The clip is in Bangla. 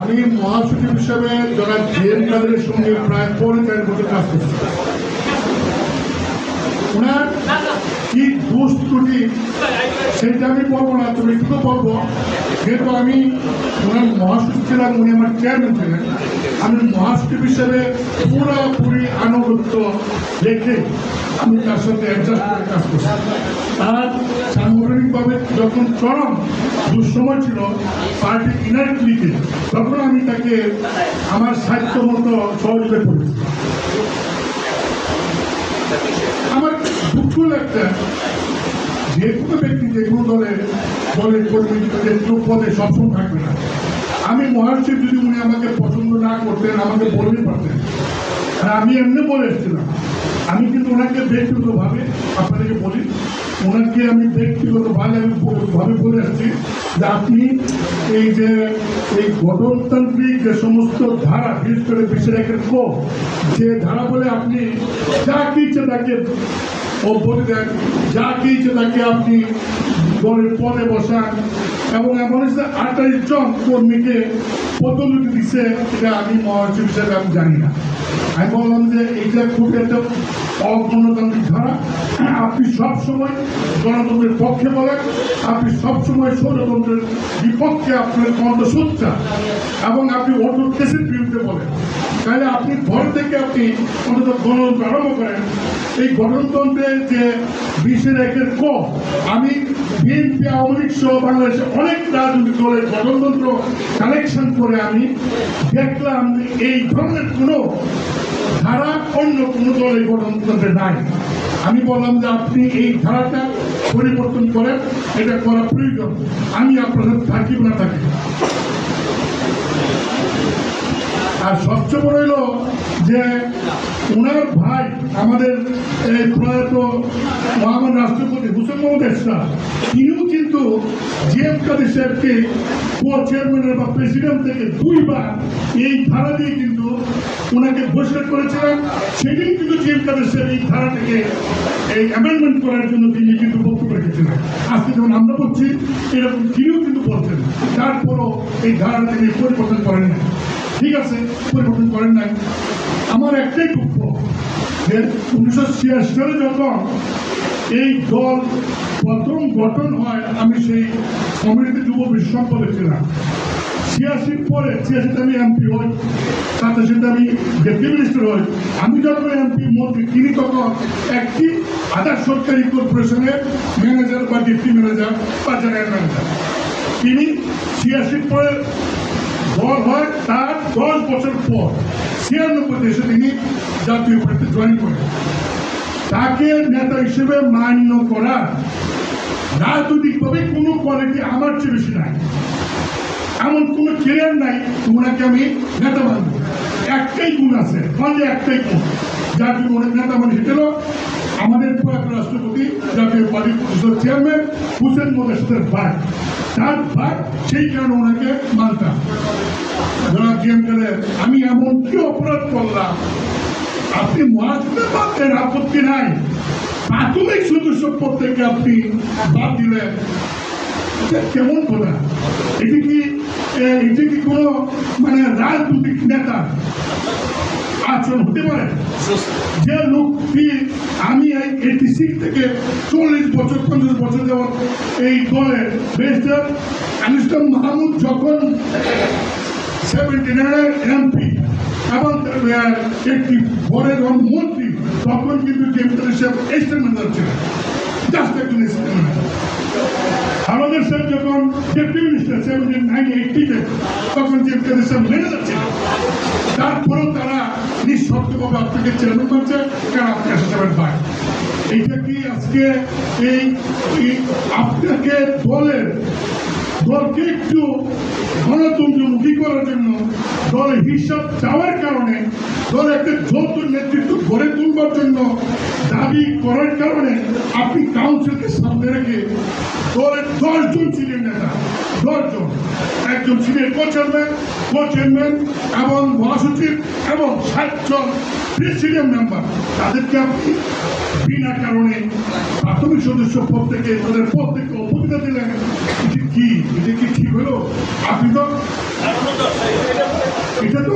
আমি মহাসচিব হিসেবে যারা জেএম কাদেরের সঙ্গে প্রায় 4.5 বছর কাজ করছি। ওনার কি দোষ ত্রুটি সেটা আমি বলবো না, তবে একটু বলবো, যেহেতু আমি ওনার মহাসচিব ছিলাম, উনি আমার চেয়ারম্যান ছিলেন, আমি মহাসচিব হিসেবে পুরোপুরি আনুগত্য রেখে আমি তার সাথে অ্যাডজাস্ট করে কাজ করছি। আর সাংগঠনিকভাবে যখন চরম দুঃসময় ছিল পার্টি ইনারেন্টলিতে, তখন আমি তাকে আমার সাহিত্য মতো সহযোগিতা করেছি। আমার দুঃখ লাগছে, যে কোনো ব্যক্তি যে কোনো দলের কর্মী যে কোনো পদে সবসময় থাকবে না। আমি মহাসচিব, যদি উনি আমাকে পছন্দ না করতেন আমাকে বলতে পারতেন, আর আমি এমনি বলে এসেছিলাম। আমি কিন্তু ওনাকে ব্যক্তিগতভাবে আপনাদেরকে বলি, ওনাকে আমি ব্যক্তিগতভাবে বলে আসছি যে আপনি এই যে এই গণতান্ত্রিক যে সমস্ত ধারা, বিশেষ করে 20 যে ধারা বলে আপনি যা কি ইচ্ছে তাকে বলে দেন, যা কি ইচ্ছে তাকে আপনি দলের পদে বসান, এবং এমন 28 জন কর্মীকে পদোন্নতি দিচ্ছে, এটা আমি মহাসচিব হিসাবে আমি জানি না। আমি বললাম যে এইটা খুব একটা অগণতান্ত্রিক ধারা। আপনি সবসময় গণতন্ত্রের পক্ষে বলেন, আপনি সবসময় স্বৈরতন্ত্রের বিপক্ষে আপনার কণ্ঠ সোচ্চার, এবং আপনি অটোক্রেসির বিরুদ্ধে বলেন। তাহলে আপনি ঘর থেকে আপনি অন্তত গণতন্ত্র আরম্ভ করেন। এই গণতন্ত্রের যে 20 ক, আমি বিএনপি, আওয়ামী লীগ সহ বাংলাদেশে অনেক রাজনৈতিক দলের গণতন্ত্র কালেকশন করে আমি দেখলাম এই ধরনের কোনো ধারা অন্য কোনো দলের গণতন্ত্রে নাই। আমি বললাম যে আপনি এই ধারাটা পরিবর্তন করেন, এটা করা প্রয়োজন। আমি আপনার সাথে থাকি না থাকি। আর সবচেয়ে বড় হইল যে ওনার ভাই আমাদের এই প্রয়াত মহামান্য রাষ্ট্রপতি হুসেন মোহাম্মদ এরশাদ, তিনিও কিন্তু জেএম কাদের সাহেবকে চেয়ারম্যানের বা প্রেসিডেন্ট থেকে 2 বার এই ধারা দিয়ে কিন্তু ওনাকে ঘোষণা করেছিলেন। সেদিন কিন্তু জেএম কাদের সাহেব এই ধারাটাকে এই অ্যামেন্ডমেন্ট করার জন্য তিনি কিন্তু বক্তব্য রেখেছিলেন। আজকে যখন আমরা বলছি এরকম তিনিও কিন্তু বলছেন, তারপরও এই ধারাটা তিনি পরিবর্তন করেন না। ঠিক আছে, পরিবর্তন করেন নাই। আমার একটাই দুঃখ যে 1986 সালে যখন এই দল প্রথম গঠন হয়, আমি সেই কমিটিতে যুব বিশ্ব সম্পাদক ছিলাম। 86 পরে 86 আমি এমপি হই, 87 আমি ডেপুটি মিনিস্টার হই। আমি যখন এমপি মন্ত্রী, তিনি তখন একটি আধা সরকারি কর্পোরেশনের ম্যানেজার বা ডেপুটি ম্যানেজার বা জেনারেল ম্যানেজার। তিনি 86 পরে দল হয়, তার 10 বছর পর 96 দেশে তিনি জাতীয় পার্টিতে জয়েন করেন। তাকে নেতা হিসেবে মান্য করা রাজনৈতিকভাবে কোনো কোয়ালিটি আমার চেয়ে বেশি নাই, এমন কোনো কেরিয়ার নাই ওনাকে আমি নেতা মানব। একটাই গুণ আছে, অনলি একটাই গুণ, যার জন্য অনেক নেতা মানে সেটা আমাদের প্রয়াত রাষ্ট্রপতি জাতীয় পার্টির প্রতিষ্ঠা চেয়ারম্যান হুসেন মোহাম্মদ এরশাদের ভাই, তার ভাই, সেই কারণে ওনাকে মানতাম। যারা জেএম কাদের, আমি এমন কি অপরাধ করলাম, আপনি মহাসচিব পাচ্ছেন, আপত্তি নাই, প্রাথমিক সদস্য পদ থেকে আপনি বাদ দিলেন, কেমন কথা? এটি কি কোনো মানে রাজনৈতিক নেতা আচরণ হতে পারে? যে লোকটি আমি 86 থেকে 40 বছর 50 বছর যাবৎ এই দলের ব্যারিস্টার আনিসুল মাহমুদ যখন 79 এমপি এবং একটি বড়ের মন্ত্রী, তখন কিন্তু জেএম কাদের সাহেব এস্টেট ম্যানেজার ছিলেন, জাস্ট একজন এস্টেট ম্যানেজার। আমাদের সাহেব যখন ডেপুটি মিনিস্টার 79-80-তে, তখন জেএম কাদের সাহেব ম্যানেজার ছিলেন। তারপরেও তারা নিঃশর্তভাবে আপনাকে চেয়ারম্যান করছে, কারণ আপনি এরশাদের ভাই। এইটা কি আজকে এই আপনাকে দলকে একটু গণতন্ত্রমুখী করার জন্য, দলের হিসাব চাওয়ার কারণে, দলের একটা যৌথ নেতৃত্ব গড়ে তুলবার জন্য দাবি করার কারণে আপনি কাউন্সিলকে সামনে রেখে দলের 10 জন সিনিয়র নেতা, 10 জন, একজন সিনিয়র কো-চেয়ারম্যান এবং মহাসচিব এবং 60 জন প্রেসিডিয়াম মেম্বার, তাদেরকে আপনি বিনা কারণে প্রাথমিক সদস্য পদ থেকে তাদের পদ থেকে অবহিত দিলেন। এটা কি ঠিক হলো? আপনি তো এটা তো